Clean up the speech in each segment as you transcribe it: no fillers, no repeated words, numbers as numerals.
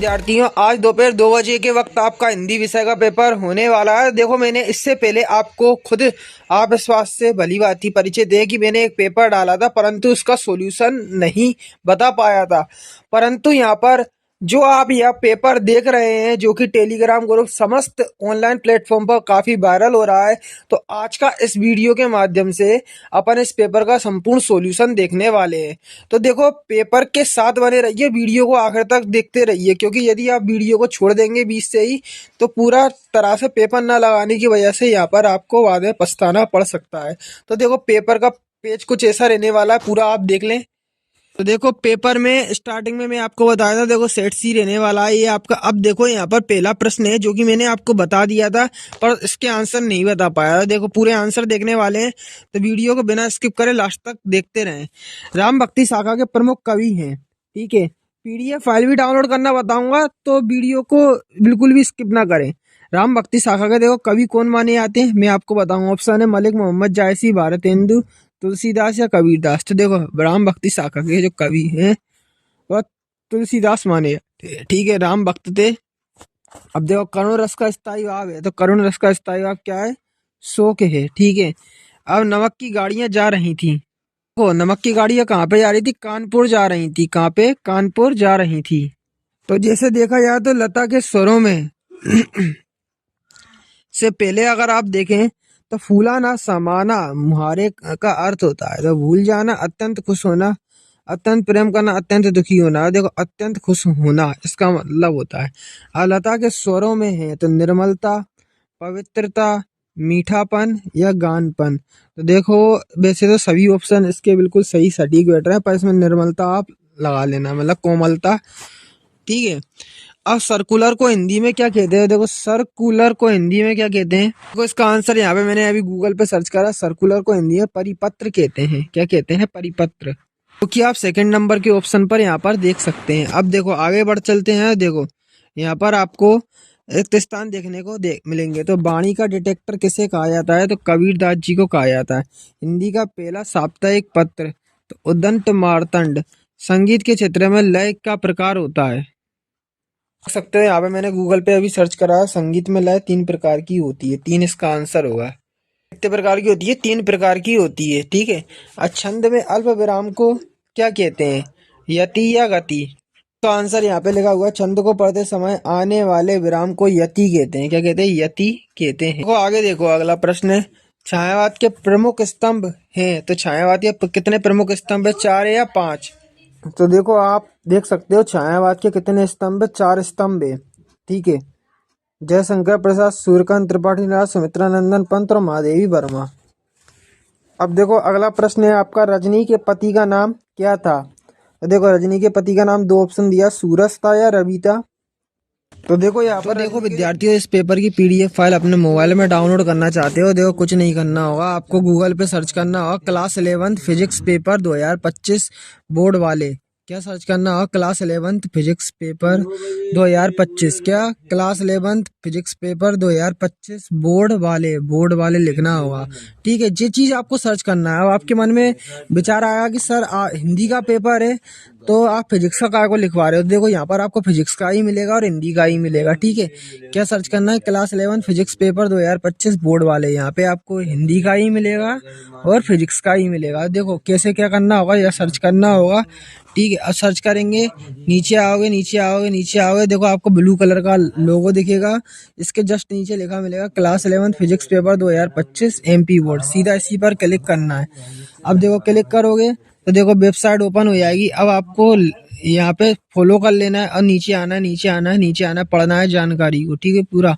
विद्यार्थियों, आज दोपहर 2 बजे के वक्त आपका हिंदी विषय का पेपर होने वाला है। देखो, मैंने इससे पहले आपको खुद आत्मविश्वास से भली भांति परिचय दे कि मैंने एक पेपर डाला था, परंतु उसका सॉल्यूशन नहीं बता पाया था। परंतु यहाँ पर जो आप यह पेपर देख रहे हैं, जो कि टेलीग्राम ग्रुप समस्त ऑनलाइन प्लेटफॉर्म पर काफी वायरल हो रहा है, तो आज का इस वीडियो के माध्यम से अपन इस पेपर का संपूर्ण सॉल्यूशन देखने वाले हैं। तो देखो, पेपर के साथ बने रहिए, वीडियो को आखिर तक देखते रहिए, क्योंकि यदि आप वीडियो को छोड़ देंगे बीच से ही तो पूरा तरह से पेपर ना लगाने की वजह से यहाँ पर आपको बाद में पछताना पड़ सकता है। तो देखो, पेपर का पेज कुछ ऐसा रहने वाला है, पूरा आप देख लें। तो देखो, पेपर में स्टार्टिंग में मैं आपको बताया था, देखो सेट सी रहने वाला है ये आपका। अब देखो, यहाँ पर पहला प्रश्न है जो कि मैंने आपको बता दिया था, पर इसके आंसर नहीं बता पाया। देखो, पूरे आंसर देखने वाले हैं तो वीडियो को बिना स्किप करे लास्ट तक देखते रहें। राम भक्ति शाखा के प्रमुख कवि हैं, ठीक है। पीडीएफ फाइल भी डाउनलोड करना बताऊंगा, तो वीडियो को बिल्कुल भी स्किप ना करें। राम भक्ति शाखा के देखो कवि कौन माने जाते हैं, मैं आपको बताऊंगा। ऑप्शन है मलिक मोहम्मद जायसी, भारतेंदु, तुलसीदास या कबीरदास। तो देखो, राम भक्ति शाखा के जो कवि हैं वह तुलसीदास माने जाते हैं, ठीक है। राम भक्त थे। अब देखो, करुण रस का स्थायी भाव है, तो करुण रस का स्थायी भाव क्या है? शोक है, ठीक है। अब नमक की गाड़ियां जा रही थी, वो नमक की गाड़ियां कहाँ पे जा रही थी? कानपुर जा रही थी। कहाँ पे? कानपुर जा रही थी। तो जैसे देखा जाए तो लता के स्वरों में से पहले अगर आप देखें तो फूला ना समाना मुहारे का अर्थ होता है तो भूल जाना, अत्यंत खुश होना, अत्यंत प्रेम करना, अत्यंत दुखी होना। देखो, अत्यंत खुश होना इसका मतलब होता है। लता के स्वरों में है तो निर्मलता, पवित्रता, मीठापन या गानपन। तो देखो, वैसे तो सभी ऑप्शन इसके बिल्कुल सही सटीक बैठ रहे हैं, पर इसमें निर्मलता आप लगा लेना, मतलब कोमलता, ठीक है। अब सर्कुलर को हिंदी में क्या कहते हैं? देखो, सर्कुलर को हिंदी में क्या कहते हैं? देखो, इसका आंसर यहाँ पे मैंने अभी गूगल पे सर्च करा। सर्कुलर को हिंदी में परिपत्र कहते हैं। क्या कहते हैं? परिपत्र। तो क्या आप सेकंड नंबर के ऑप्शन पर यहाँ पर देख सकते हैं। अब देखो, आगे बढ़ चलते हैं। देखो, यहाँ पर आपको रिक्त स्थान देखने को मिलेंगे। तो वाणी का डिटेक्टर किसे कहा जाता है? तो कबीरदास जी को कहा जाता है। हिंदी का पहला साप्ताहिक पत्र तो उदंत मार्तंड। संगीत के क्षेत्र में लय का प्रकार होता है। देख सकते हो, यहाँ पे मैंने गूगल पे अभी सर्च करा है। संगीत में लय 3 प्रकार की होती है। 3 इसका आंसर होगा। कितने प्रकार की होती है? 3 प्रकार की होती है, ठीक है। छंद में अल्प विराम को क्या कहते हैं? यति या गति? तो आंसर यहाँ पे लिखा हुआ है, छंद को पढ़ते समय आने वाले विराम को यति कहते हैं। क्या कहते हैं? यति कहते हैं। देखो, आगे देखो, अगला प्रश्न है, छायावाद के प्रमुख स्तंभ हैं। तो छायावाद के कितने प्रमुख स्तंभ है? 4 या 5? तो देखो, आप देख सकते हो छायावाद के कितने स्तंभ? 4 स्तंभ है, ठीक है। जयशंकर प्रसाद, सूर्यकांत त्रिपाठी नाथ, सुमित्रा नंदन पंत और महादेवी वर्मा। अब देखो, अगला प्रश्न है आपका, रजनी के पति का नाम क्या था? तो देखो, रजनी के पति का नाम 2 ऑप्शन दिया, सूरज था या रवि था। तो देखो, यहाँ पर देखो विद्यार्थियों, इस पेपर की पीडीएफ फाइल अपने मोबाइल में डाउनलोड करना चाहते हो, देखो कुछ नहीं करना होगा, आपको गूगल पे सर्च करना होगा class 11th physics paper 2025 board वाले। क्या सर्च करना होगा? Class 11th physics paper 2025। क्या? Class 11th physics paper 2025 board वाले लिखना होगा, ठीक है। ये चीज आपको सर्च करना है। अब आपके मन में विचार आया कि सर हिंदी का पेपर है तो आप फिजिक्स का काय को लिखवा रहे हो? देखो, यहाँ पर आपको फिजिक्स का ही मिलेगा और हिंदी का ही मिलेगा, ठीक है। क्या सर्च करना है? क्लास 11 फिजिक्स पेपर 2025 बोर्ड वाले। यहाँ पे आपको हिंदी का ही मिलेगा और फिजिक्स का ही मिलेगा। देखो, कैसे क्या करना होगा, या सर्च करना होगा, ठीक है। अब सर्च करेंगे, नीचे आओगे, देखो आपको ब्लू कलर का लोगो दिखेगा, इसके जस्ट नीचे लिखा मिलेगा class 11 physics paper 2025 MP board. सीधा इसी पर क्लिक करना है। अब देखो, क्लिक करोगे तो देखो वेबसाइट ओपन हो जाएगी। अब आपको यहाँ पे फॉलो कर लेना है और नीचे आना है, पढ़ना है जानकारी को, ठीक है। पूरा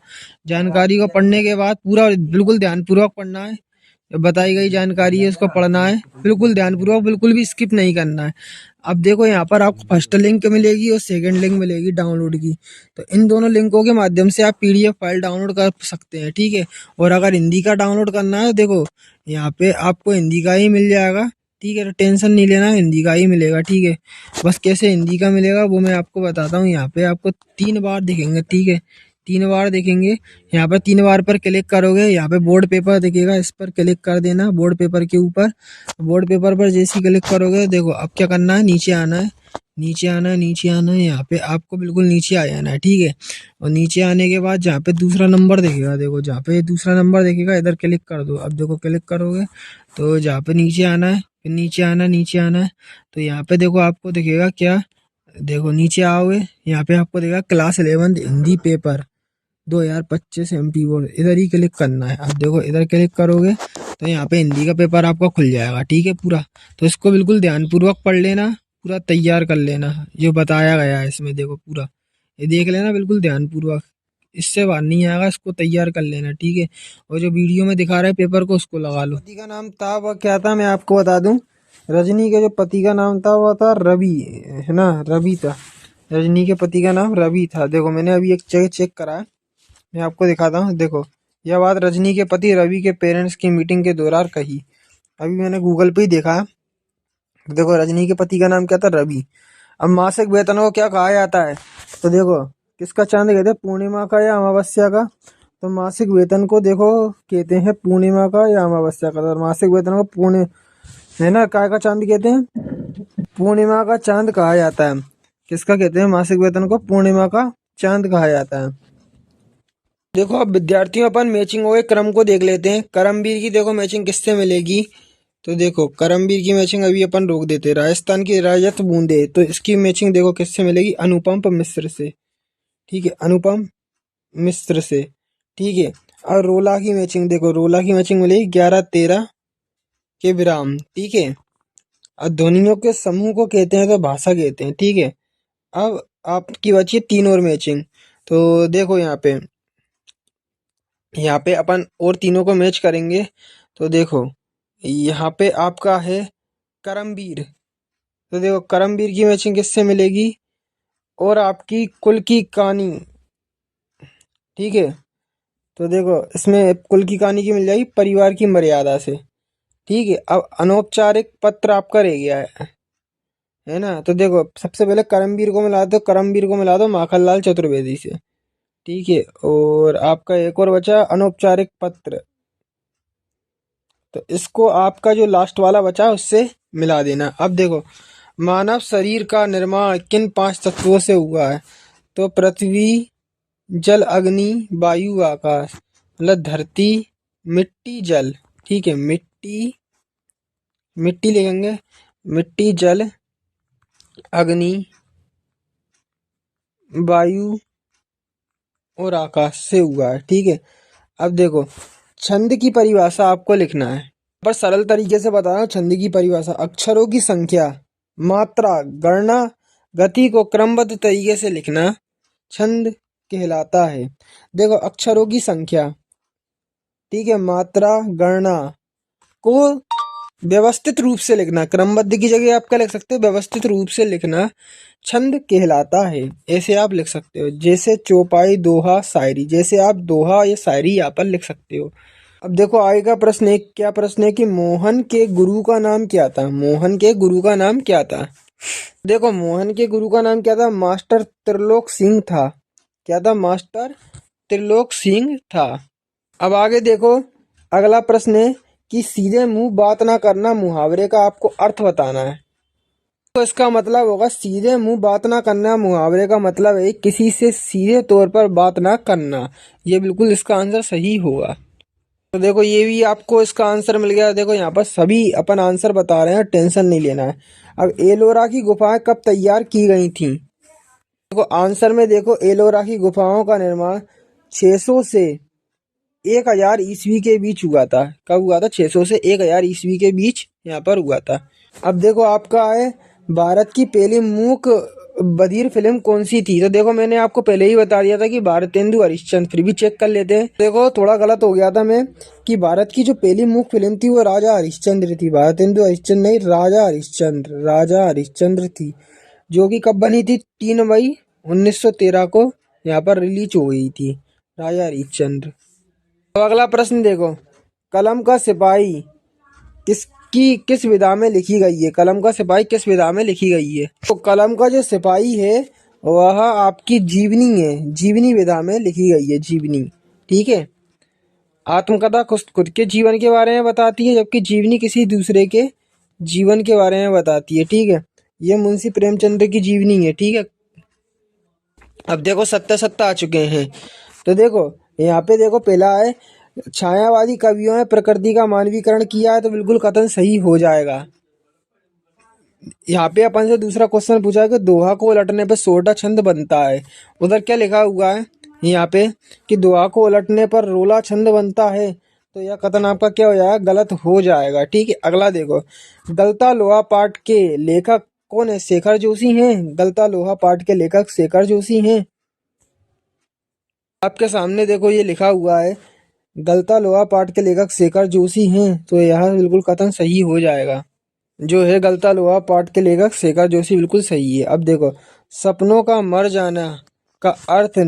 जानकारी को पढ़ने के बाद पूरा बिल्कुल ध्यानपूर्वक पढ़ना है। बताई गई जानकारी है, उसको पढ़ना है बिल्कुल ध्यानपूर्वक, बिल्कुल भी स्किप नहीं करना है। अब देखो, यहाँ पर आपको फर्स्ट लिंक मिलेगी और सेकंड लिंक मिलेगी डाउनलोड की। तो इन दोनों लिंकों के माध्यम से आप पीडीएफ फाइल डाउनलोड कर सकते हैं, ठीक है। और अगर हिंदी का डाउनलोड करना है, देखो यहाँ पे आपको हिंदी का ही मिल जाएगा, ठीक है। तो टेंशन नहीं लेना, हिंदी का ही मिलेगा, ठीक है। बस कैसे हिंदी का मिलेगा वो मैं आपको बताता हूँ। यहाँ पे आपको 3 बार दिखेंगे, ठीक है। 3 बार देखेंगे। यहाँ पर 3 बार पर क्लिक करोगे, यहाँ पे बोर्ड पेपर दिखेगा, इस पर क्लिक कर देना बोर्ड पेपर के ऊपर। बोर्ड पेपर पर जैसे ही क्लिक करोगे, देखो अब क्या करना है, नीचे आना है, नीचे आना है, नीचे आना है, यहाँ पे आपको बिल्कुल नीचे आ जाना है, ठीक है। और नीचे आने के बाद जहाँ पे दूसरा नंबर दिखेगा, देखो जहाँ पे दूसरा नंबर दिखेगा इधर क्लिक कर दो। अब देखो क्लिक करोगे तो जहाँ पे नीचे आना है, फिर नीचे आना, नीचे आना है, तो यहाँ पे देखो आपको दिखेगा क्या, देखो नीचे आओगे, यहाँ पे आपको दिखेगा class 11 Hindi paper 2025 MP board, इधर ही क्लिक करना है। अब देखो इधर क्लिक करोगे तो यहाँ पे हिंदी का पेपर आपका खुल जाएगा, ठीक है पूरा। तो इसको बिल्कुल ध्यानपूर्वक पढ़ लेना, पूरा तैयार कर लेना जो बताया गया है इसमें, देखो पूरा ये देख लेना बिल्कुल ध्यानपूर्वक, इससे बाहर नहीं आएगा, इसको तैयार कर लेना, ठीक है। और जो वीडियो में दिखा रहा है पेपर को उसको लगा लो। पति का नाम था वह क्या था, मैं आपको बता दूं, रजनी के जो पति का नाम था वह था रवि, है ना, रवि था। रजनी के पति का नाम रवि था। देखो मैंने अभी एक चेक करा है, मैं आपको दिखाता हूँ। देखो यह बात रजनी के पति रवि के पेरेंट्स की मीटिंग के दौरान कही। अभी मैंने गूगल पे ही देखा है। देखो रजनी के पति का नाम क्या था, रवि। अब मासिक वेतन को क्या कहा जाता है, तो देखो किसका चांद कहते हैं, पूर्णिमा का या अमावस्या का। तो मासिक वेतन को देखो कहते हैं पूर्णिमा का या अमावस्या का। तो मासिक वेतन को पूर्ण, है ना, काय का चांद कहते हैं, पूर्णिमा का चांद कहा जाता है। किसका कहते हैं, मासिक वेतन को पूर्णिमा का चांद कहा जाता है। देखो अब विद्यार्थियों अपन मैचिंग हुए क्रम को देख लेते हैं। करमवीर की देखो मैचिंग किससे मिलेगी, तो देखो करमवीर की मैचिंग अभी अपन रोक देते हैं। राजस्थान की रजत बूंदे, तो इसकी मैचिंग देखो किससे मिलेगी, अनुपम मिश्र से, ठीक है, अनुपम मिश्र से, ठीक है। और रोला की मैचिंग देखो, रोला की मैचिंग मिलेगी 11-13 के विराम, ठीक है। और ध्वनियों के समूह को कहते हैं तो भाषा कहते हैं, ठीक है। अब आपकी बची है 3 और मैचिंग। तो देखो यहाँ पे अपन और तीनों को मैच करेंगे। तो देखो यहाँ पे आपका है करमवीर, तो देखो करमवीर की मैचिंग किससे मिलेगी, और आपकी कुल की कहानी, ठीक है। तो देखो इसमें कुल की कहानी की मिल जाएगी परिवार की मर्यादा से, ठीक है। अब अनौपचारिक पत्र आपका रह गया है ना। तो देखो सबसे पहले करमवीर को मिला दो, करमवीर को मिला दो माखनलाल चतुर्वेदी से, ठीक है। और आपका एक और बचा अनौपचारिक पत्र, तो इसको आपका जो लास्ट वाला बचा उससे मिला देना। अब देखो मानव शरीर का निर्माण किन 5 तत्वों से हुआ है, तो पृथ्वी, जल, अग्नि, वायु, आकाश, मतलब धरती, मिट्टी, जल, ठीक है। मिट्टी, मिट्टी लिखेंगे, मिट्टी, जल, अग्नि, वायु और आकाश से हुआ है, ठीक है। अब देखो छंद की परिभाषा आपको लिखना है, पर सरल तरीके से बता रहा हूँ। छंद की परिभाषा अक्षरों की संख्या, मात्रा, गणना, गति को क्रमबद्ध तरीके से लिखना छंद कहलाता है। देखो अक्षरों की संख्या, ठीक है, मात्रा, गणना को व्यवस्थित रूप से लिखना, क्रमबद्ध की जगह आप क्या लिख सकते हो, व्यवस्थित रूप से लिखना छंद कहलाता है। ऐसे आप लिख सकते हो, जैसे चौपाई, दोहा, शायरी, जैसे आप दोहा या शायरी यहाँ पर लिख सकते हो। अब देखो आगे का प्रश्न है, क्या प्रश्न है कि मोहन के गुरु का नाम क्या था, मोहन के गुरु का नाम क्या था। देखो मोहन के गुरु का नाम क्या था, मास्टर त्रिलोक सिंह था। क्या था, मास्टर त्रिलोक सिंह था। अब आगे देखो अगला प्रश्न है कि सीधे मुंह बात ना करना मुहावरे का आपको अर्थ बताना है। तो इसका मतलब होगा सीधे मुंह बात ना करना, मुहावरे का मतलब है किसी से सीधे तौर पर बात ना करना। ये बिल्कुल इसका आंसर सही होगा। तो देखो ये भी आपको इसका आंसर मिल गया। देखो यहाँ पर सभी अपन आंसर बता रहे हैं, टेंशन नहीं लेना है। अब एलोरा की गुफाएं कब तैयार की गई थी, देखो आंसर में देखो एलोरा की गुफाओं का निर्माण 600 से 1000 ईस्वी के बीच हुआ था। कब हुआ था, 600 से 1000 ईस्वी के बीच यहाँ पर हुआ था। अब देखो आपका है भारत की पहली मूक बधिर फिल्म कौन सी थी, तो देखो मैंने आपको पहले ही बता दिया था कि भारतेंदु हरिश्चंद्र, फिर भी चेक कर लेते हैं। देखो थोड़ा गलत हो गया था मैं, कि भारत की जो पहली मूक फिल्म थी वो राजा हरिश्चंद्र थी, भारतेंदु हरिश्चंद्र नहीं, राजा हरिश्चंद्र, राजा हरिश्चंद्र थी, जो कि कब बनी थी, 3 मई 1913 को यहाँ पर रिलीज हो गई थी, राजा हरिश्चंद्र। अब अगला प्रश्न देखो, कलम का सिपाही किस विधा में लिखी गई है, कलम का सिपाही किस विधा में लिखी गई है। तो कलम का जो सिपाही है वह आपकी जीवनी है, जीवनी विधा में लिखी गई है, जीवनी, ठीक है। आत्मकथा खुद के जीवन के बारे में बताती है, जबकि जीवनी किसी दूसरे के जीवन के बारे में बताती है, ठीक है। ये मुंशी प्रेमचंद की जीवनी है, ठीक है। अब देखो सत्ता सत्ता आ चुके हैं। तो देखो यहाँ पे देखो पहला है, छायावादी कवियों ने प्रकृति का मानवीकरण किया है, तो बिल्कुल कथन सही हो जाएगा। यहाँ पे अपन से दूसरा क्वेश्चन पूछा है कि दोहा को उलटने पर सोलह छंद बनता है। उधर क्या लिखा हुआ है यहाँ पे कि दोहा को उलटने पर रोला छंद बनता है, तो यह कथन आपका क्या हो जाएगा, गलत हो जाएगा, ठीक है। अगला देखो, गलता लोहा पाठ के लेखक कौन है, शेखर जोशी हैं। गलता लोहा पाठ के लेखक शेखर जोशी हैं। आपके सामने देखो ये लिखा हुआ है, गलता लोहा पाठ के लेखक शेखर जोशी हैं, तो यह बिल्कुल कथन सही हो जाएगा। जो है गलता लोहा पाठ के लेखक शेखर जोशी, बिल्कुल सही है। अब देखो, सपनों का मर जाना का अर्थ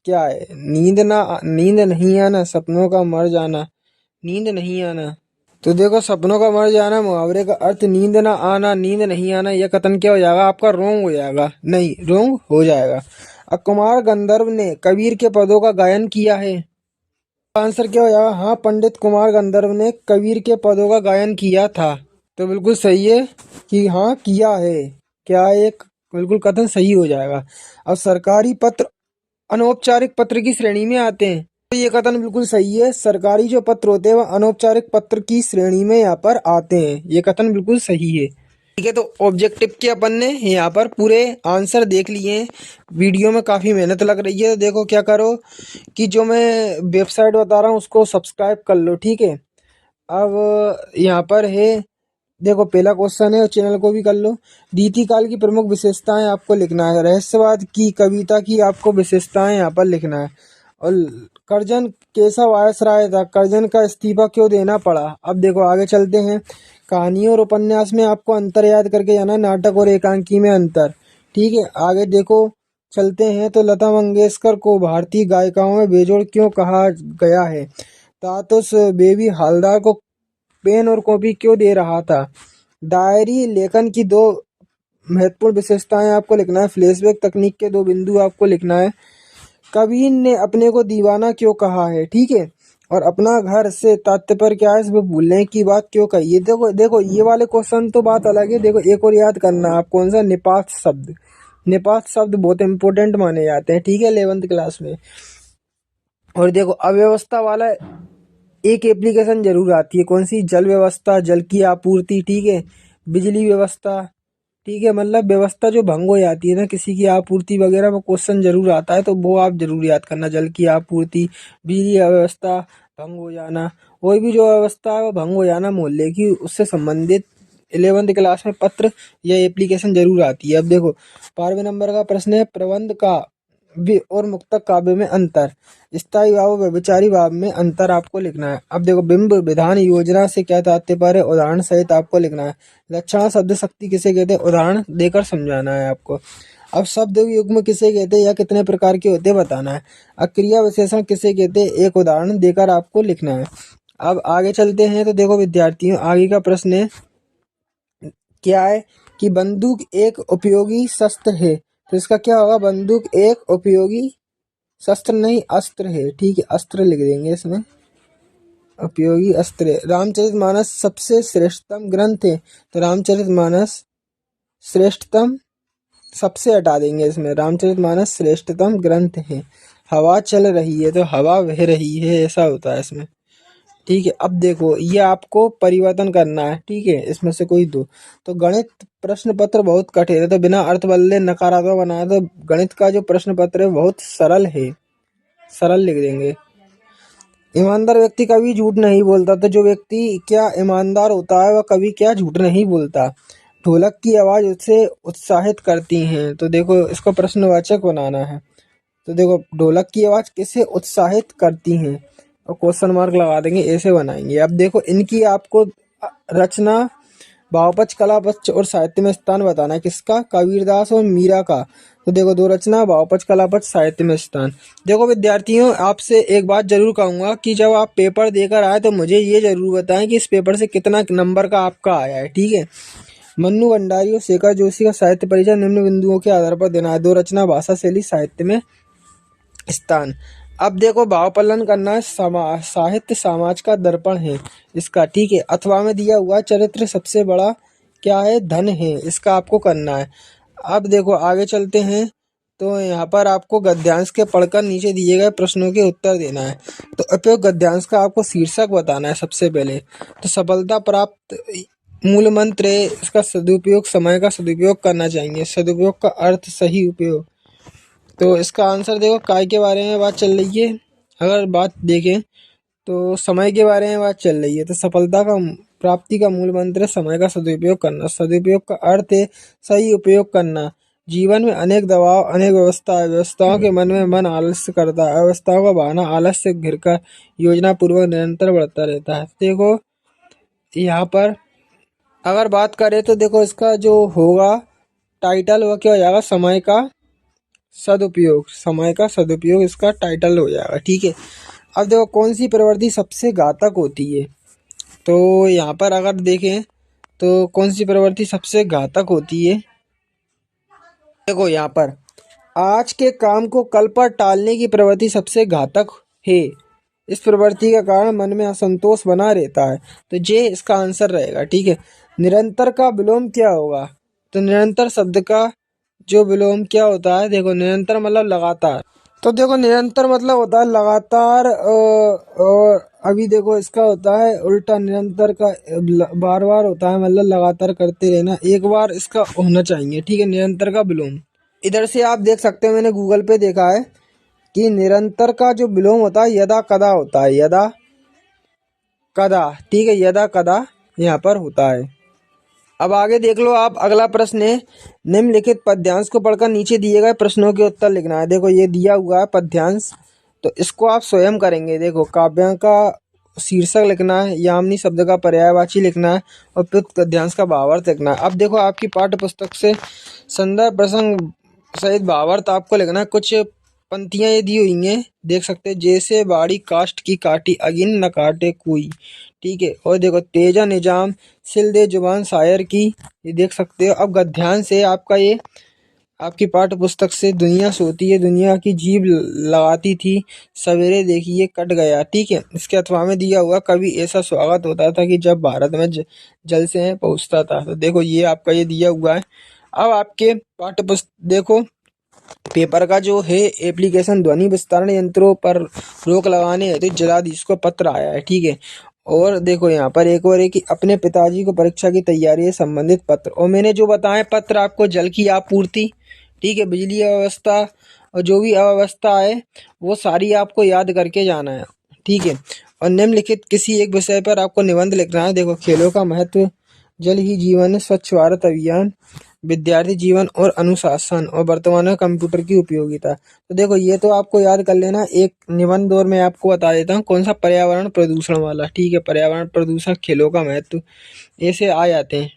क्या है, नींद नहीं आना, सपनों का मर जाना, नींद नहीं आना। तो देखो सपनों का मर जाना मुहावरे का अर्थ नींद ना आना, नींद नहीं आना, यह कथन क्या हो जाएगा आपका, रोंग हो जाएगा, नहीं रोंग हो जाएगा। अब कुमार गंधर्व ने कबीर के पदों का गायन किया है, आंसर क्या हो जाएगा, हाँ पंडित कुमार गंधर्व ने कबीर के पदों का गायन किया था, तो बिल्कुल सही है कि हाँ किया है, क्या एक बिल्कुल कथन सही हो जाएगा। अब सरकारी पत्र अनौपचारिक पत्र की श्रेणी में आते हैं, तो ये कथन बिल्कुल सही है, सरकारी जो पत्र होते हैं वह अनौपचारिक पत्र की श्रेणी में यहाँ पर आते हैं, ये कथन बिल्कुल सही है, ठीक है। तो ऑब्जेक्टिव के अपन ने यहाँ पर पूरे आंसर देख लिए हैं। वीडियो में काफ़ी मेहनत लग रही है, तो देखो क्या करो कि जो मैं वेबसाइट बता रहा हूँ उसको सब्सक्राइब कर लो, ठीक है। अब यहाँ पर है, देखो पहला क्वेश्चन है, और चैनल को भी कर लो। रीति काल की प्रमुख विशेषताएं आपको लिखना है, रहस्यवाद की कविता की आपको विशेषताएं यहाँ पर लिखना है। और कर्जन कैसा वायसराय था, कर्जन का इस्तीफा क्यों देना पड़ा। अब देखो आगे चलते हैं, कहानी और उपन्यास में आपको अंतर याद करके जाना, नाटक और एकांकी में अंतर, ठीक है। आगे देखो चलते हैं, तो लता मंगेशकर को भारतीय गायिकाओं में बेजोड़ क्यों कहा गया है, तातुस बेबी हालदार को पेन और कॉपी क्यों दे रहा था। डायरी लेखन की दो महत्वपूर्ण विशेषताएं आपको लिखना है, फ्लैशबैक तकनीक के दो बिंदु आपको लिखना है, कबीर ने अपने को दीवाना क्यों कहा है, ठीक है। और अपना घर से तात्पर्य क्या है, इसमें भूलने की बात क्यों कही है। देखो देखो ये वाले क्वेश्चन तो बात अलग है, देखो एक और याद करना आप, कौन सा, निपात शब्द, निपात शब्द बहुत इंपॉर्टेंट माने जाते हैं, ठीक है, 11th क्लास में। और देखो अव्यवस्था वाला एक एप्लीकेशन जरूर आती है, कौन सी, जल व्यवस्था, जल की आपूर्ति, ठीक है, बिजली व्यवस्था, ठीक है, मतलब व्यवस्था जो भंग हो जाती है ना किसी की आपूर्ति वगैरह, वो क्वेश्चन जरूर आता है, तो वो आप जरूर याद करना, जल की आपूर्ति, बिजली व्यवस्था भंग हो जाना, कोई भी जो व्यवस्था है वो भंग हो जाना मोहल्ले की, उससे संबंधित 11th क्लास में पत्र या एप्लीकेशन जरूर आती है। अब देखो 12वें नंबर का प्रश्न है, प्रबंध का और मुक्तक काव्य में अंतर, स्थायी भाव और व्यभिचारी भाव में अंतर आपको लिखना है। अब देखो बिंब विधान योजना से क्या तात्पर्य, उदाहरण सहित आपको लिखना है। लक्षण शब्द शक्ति किसे कहते हैं, उदाहरण देकर समझाना है आपको। अब शब्द युग्म किसे कहते हैं या कितने प्रकार के होते हैं बताना है। अब क्रिया विशेषण किसे कहते हैं, एक उदाहरण देकर आपको लिखना है। अब आगे चलते हैं, तो देखो विद्यार्थियों आगे का प्रश्न है क्या है कि बंदूक एक उपयोगी शस्त्र है, तो इसका क्या होगा, बंदूक एक उपयोगी शस्त्र नहीं अस्त्र है, ठीक है, अस्त्र लिख देंगे इसमें, उपयोगी अस्त्र है। रामचरितमानस सबसे श्रेष्ठतम ग्रंथ है, तो रामचरितमानस श्रेष्ठतम, सबसे हटा देंगे इसमें, रामचरितमानस श्रेष्ठतम ग्रंथ है। हवा चल रही है, तो हवा बह रही है, ऐसा होता है इसमें, ठीक है। अब देखो ये आपको परिवर्तन करना है, ठीक है, इसमें से कोई दो। तो गणित प्रश्न पत्र बहुत कठिन है, तो बिना अर्थ बदले नकारात्मक बनाया, तो गणित का जो प्रश्न पत्र है बहुत सरल है, सरल लिख देंगे। ईमानदार व्यक्ति कभी झूठ नहीं बोलता, तो जो व्यक्ति क्या ईमानदार होता है वह कभी क्या झूठ नहीं बोलता। ढोलक की आवाज उसे उत्साहित करती है, तो देखो इसको प्रश्नवाचक बनाना है। तो देखो ढोलक की आवाज किसे उत्साहित करती है, और क्वेश्चन मार्क लगा देंगे, ऐसे बनाएंगे। अब देखो इनकी आपको रचना, भावपक्ष, कलापक्ष और साहित्य में स्थान बताना है, किसका, कबीरदास और मीरा का। तो देखो दो रचना, भावपक्ष, कलापक्ष, साहित्य में स्थान। देखो विद्यार्थियों आपसे एक बात जरूर कहूंगा कि जब आप पेपर देकर आए तो मुझे ये जरूर बताएं कि इस पेपर से कितना नंबर का आपका आया है, ठीक है। मन्नू भंडारी और शेखर जोशी का साहित्य परिचय निम्न बिंदुओं के आधार पर देना है। दो रचना, भाषा शैली, साहित्य में स्थान। अब देखो भावपलन करना है, साहित्य समाज का दर्पण है इसका, ठीक है। अथवा में दिया हुआ चरित्र सबसे बड़ा क्या है, धन है, इसका आपको करना है। अब देखो आगे चलते हैं, तो यहाँ पर आपको गद्यांश के पढ़कर नीचे दिए गए प्रश्नों के उत्तर देना है। तो उपयोग गद्यांश का आपको शीर्षक बताना है सबसे पहले। तो सफलता प्राप्त मूल मंत्र है, इसका सदुपयोग, समय का सदुपयोग करना चाहिए। सदुपयोग का अर्थ सही उपयोग। तो इसका आंसर देखो, काय के बारे में बात चल रही है। अगर बात देखें तो समय के बारे में बात चल रही है। तो सफलता का प्राप्ति का मूल मंत्र है समय का सदुपयोग करना। सदुपयोग का अर्थ है सही उपयोग करना। जीवन में अनेक दबाव, अनेक व्यवस्थाओं के मन में मन आलस्य करता है। अवस्थाओं का बहाना आलस्य से घिरकर योजना पूर्वक निरंतर बढ़ता रहता है। देखो यहाँ पर अगर बात करें तो देखो इसका जो होगा टाइटल वह क्या हो जाएगा, समय का सदुपयोग। समय का सदुपयोग इसका टाइटल हो जाएगा, ठीक है। अब देखो कौन सी प्रवृत्ति सबसे घातक होती है। तो यहाँ पर अगर देखें तो कौन सी प्रवृत्ति सबसे घातक होती है। देखो यहाँ पर आज के काम को कल पर टालने की प्रवृत्ति सबसे घातक है। इस प्रवृत्ति का कारण मन में असंतोष बना रहता है। तो ये इसका आंसर रहेगा, ठीक है। निरंतर का विलोम क्या होगा। तो निरंतर शब्द का जो विलोम क्या होता है, देखो निरंतर मतलब लगातार। तो देखो निरंतर मतलब होता है लगातार, और अभी देखो इसका होता है उल्टा, निरंतर का बार बार होता है मतलब लगातार करते रहना, एक बार इसका होना चाहिए, ठीक है। निरंतर का विलोम इधर से आप देख सकते हो, मैंने गूगल पे देखा है कि निरंतर का जो विलोम होता है यदा कदा होता है, यदा कदा, ठीक है, यदा कदा यहाँ पर होता है। अब आगे देख लो आप, अगला प्रश्न है निम्नलिखित पद्यांश को पढ़कर नीचे दिए गए प्रश्नों के उत्तर लिखना है। देखो ये दिया हुआ है पद्यांश, तो इसको आप स्वयं करेंगे। देखो काव्य का शीर्षक लिखना है, यामिनी शब्द का पर्यायवाची लिखना है और उपयुक्त पद्यांश का भावार्थ लिखना है। अब देखो आपकी पाठ्य पुस्तक से संदर्भ प्रसंग सहित भावार्थ आपको लिखना है। कुछ पंक्तियां ये दी हुई हैं, देख सकते हैं, जैसे बाड़ी काष्ठ की काटी अगिन न काटे कोई, ठीक है। और देखो तेजा निजाम सिल दे जुबान शायर की, ये देख सकते हो। अब गद्यांश से आपका ये आपकी पाठ्य पुस्तक से दुनिया सोती है दुनिया की जीभ लगाती थी सवेरे देखिए कट गया, ठीक है। इसके अथवा में दिया हुआ कभी ऐसा स्वागत होता था कि जब भारत में जल से पहुंचता था। तो देखो ये आपका ये दिया हुआ है। अब आपके पाठ्य पुस्तक देखो पेपर का जो है एप्लीकेशन ध्वनि विस्तारण यंत्रों पर रोक लगाने हेतु जिलाधीश को पत्र आया है, ठीक है। और देखो यहाँ पर एक और है कि अपने पिताजी को परीक्षा की तैयारी से संबंधित पत्र, और मैंने जो बताया पत्र आपको जल की आपूर्ति, ठीक है, बिजली अव्यवस्था और जो भी अव्यवस्था है वो सारी आपको याद करके जाना है, ठीक है। और निम्नलिखित किसी एक विषय पर आपको निबंध लिखना है। देखो खेलों का महत्व, जल ही जीवन है, स्वच्छ भारत अभियान, विद्यार्थी जीवन और अनुशासन, और वर्तमान में कंप्यूटर की उपयोगिता। तो देखो ये तो आपको याद कर लेना। एक निबंध और मैं आपको बता देता हूँ कौन सा, पर्यावरण प्रदूषण वाला, ठीक है। पर्यावरण प्रदूषण, खेलों का महत्व, ऐसे आ जाते हैं।